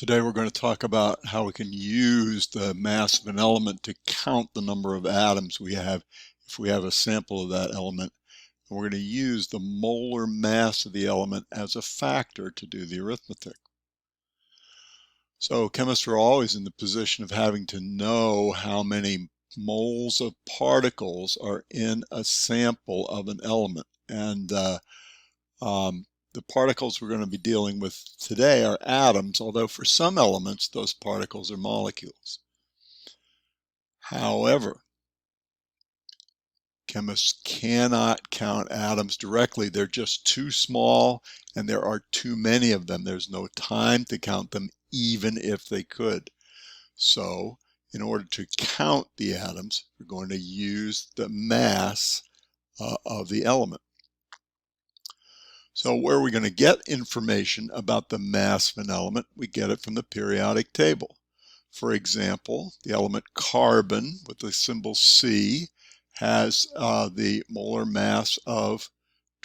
Today we're going to talk about how we can use the mass of an element to count the number of atoms we have if we have a sample of that element. And we're going to use the molar mass of the element as a factor to do the arithmetic. So chemists are always in the position of having to know how many moles of particles are in a sample of an element. And the particles we're going to be dealing with today are atoms, although for some elements those particles are molecules. However, chemists cannot count atoms directly. They're just too small and there are too many of them. There's no time to count them even if they could. So in order to count the atoms, we're going to use the mass of the element. So where are we going to get information about the mass of an element? We get it from the periodic table. For example, the element carbon with the symbol C has the molar mass of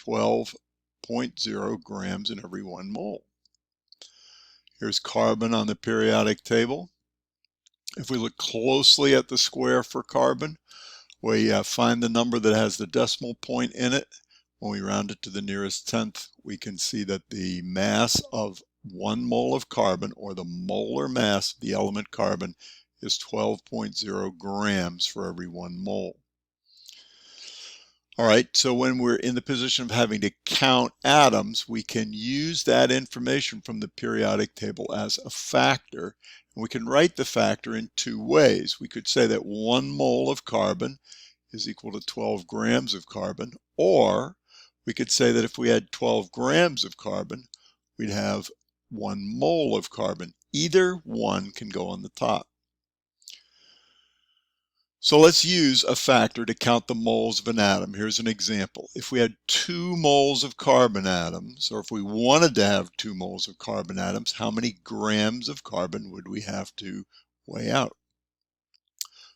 12.0 grams in every 1 mole. Here's carbon on the periodic table. If we look closely at the square for carbon, we find the number that has the decimal point in it. When we round it to the nearest tenth, we can see that the mass of 1 mole of carbon, or the molar mass of the element carbon, is 12.0 grams for every 1 mole. All right, so when we're in the position of having to count atoms, we can use that information from the periodic table as a factor. And we can write the factor in 2 ways. We could say that 1 mole of carbon is equal to 12 grams of carbon, or we could say that if we had 12 grams of carbon, we'd have 1 mole of carbon. Either one can go on the top. So let's use a factor to count the moles of an atom. Here's an example. If we had 2 moles of carbon atoms, or if we wanted to have 2 moles of carbon atoms, how many grams of carbon would we have to weigh out?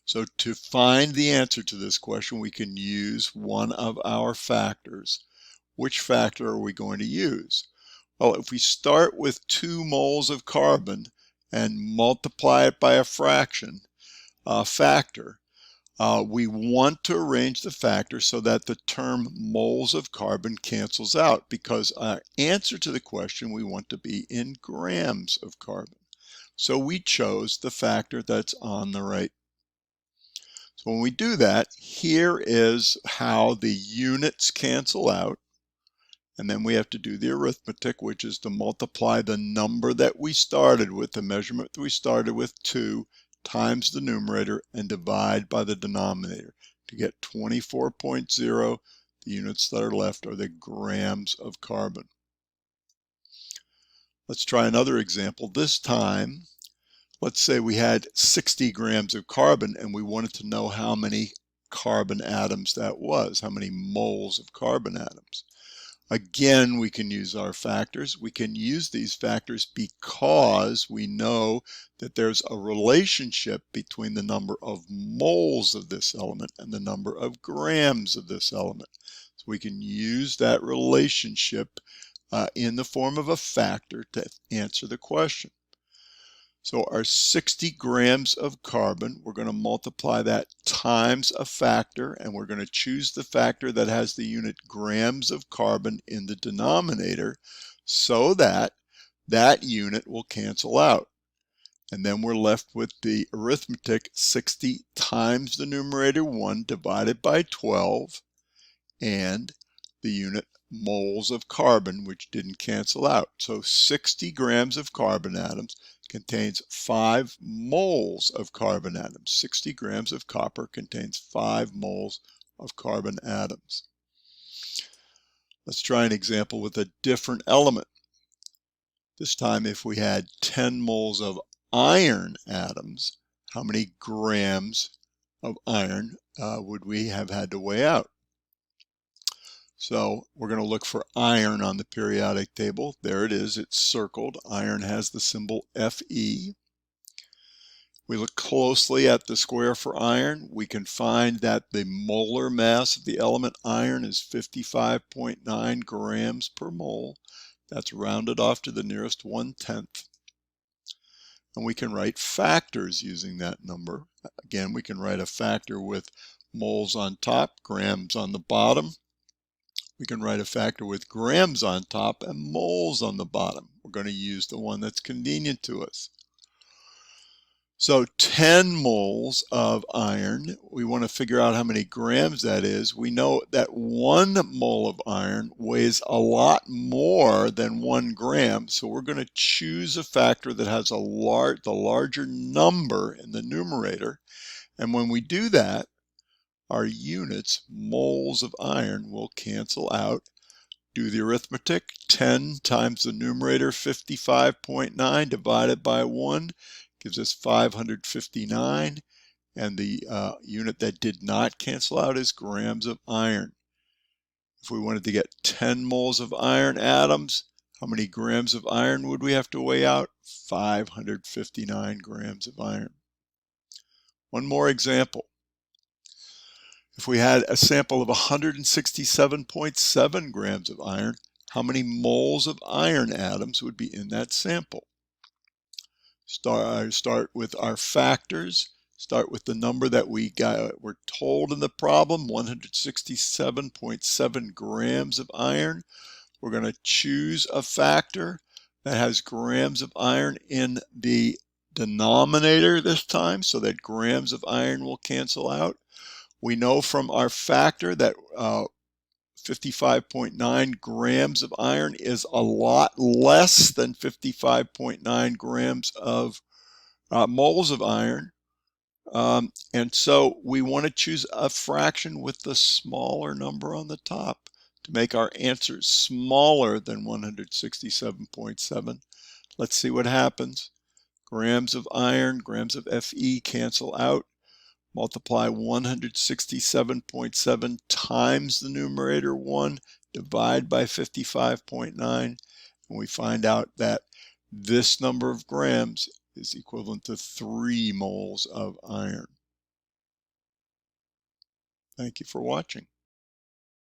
So to find the answer to this question, we can use one of our factors. Which factor are we going to use? Well, if we start with 2 moles of carbon and multiply it by a fraction, factor, we want to arrange the factor so that the term moles of carbon cancels out, because our answer to the question we want to be in grams of carbon. So we chose the factor that's on the right. So when we do that, here is how the units cancel out. And then we have to do the arithmetic, which is to multiply the number that we started with, the measurement that we started with, 2, times the numerator and divide by the denominator to get 24.0. The units that are left are the grams of carbon. Let's try another example. This time, let's say we had 60 grams of carbon and we wanted to know how many carbon atoms that was, how many moles of carbon atoms. Again, we can use our factors. We can use these factors because we know that there's a relationship between the number of moles of this element and the number of grams of this element. So we can use that relationship in the form of a factor to answer the question. So our 60 grams of carbon, we're going to multiply that times a factor, and we're going to choose the factor that has the unit grams of carbon in the denominator so that that unit will cancel out. And then we're left with the arithmetic 60 times the numerator 1 divided by 12 and the unit moles of carbon, which didn't cancel out. So 60 grams of carbon atoms contains 5 moles of carbon atoms. 60 grams of copper contains 5 moles of carbon atoms. Let's try an example with a different element. This time, if we had 10 moles of iron atoms, how many grams of iron would we have had to weigh out? So we're going to look for iron on the periodic table. There it is, it's circled. Iron has the symbol Fe. We look closely at the square for iron. We can find that the molar mass of the element iron is 55.9 grams per mole. That's rounded off to the nearest 1/10. And we can write factors using that number. Again, we can write a factor with moles on top, grams on the bottom. We can write a factor with grams on top and moles on the bottom. We're going to use the one that's convenient to us. So 10 moles of iron, we want to figure out how many grams that is. We know that 1 mole of iron weighs a lot more than 1 gram, so we're going to choose a factor that has the larger number in the numerator. And when we do that, our units, moles of iron, will cancel out. Do the arithmetic. 10 times the numerator, 55.9, divided by 1, gives us 559. And the unit that did not cancel out is grams of iron. If we wanted to get 10 moles of iron atoms, how many grams of iron would we have to weigh out? 559 grams of iron. One more example. If we had a sample of 167.7 grams of iron, how many moles of iron atoms would be in that sample? Start with our factors. Start with the number that we're told in the problem, 167.7 grams of iron. We're going to choose a factor that has grams of iron in the denominator this time, so that grams of iron will cancel out. We know from our factor that 55.9 grams of iron is a lot less than 55.9 grams of moles of iron. And so we want to choose a fraction with the smaller number on the top to make our answer smaller than 167.7. Let's see what happens. Grams of iron, grams of Fe cancel out. Multiply 167.7 times the numerator 1, divide by 55.9, and we find out that this number of grams is equivalent to 3 moles of iron. Thank you for watching.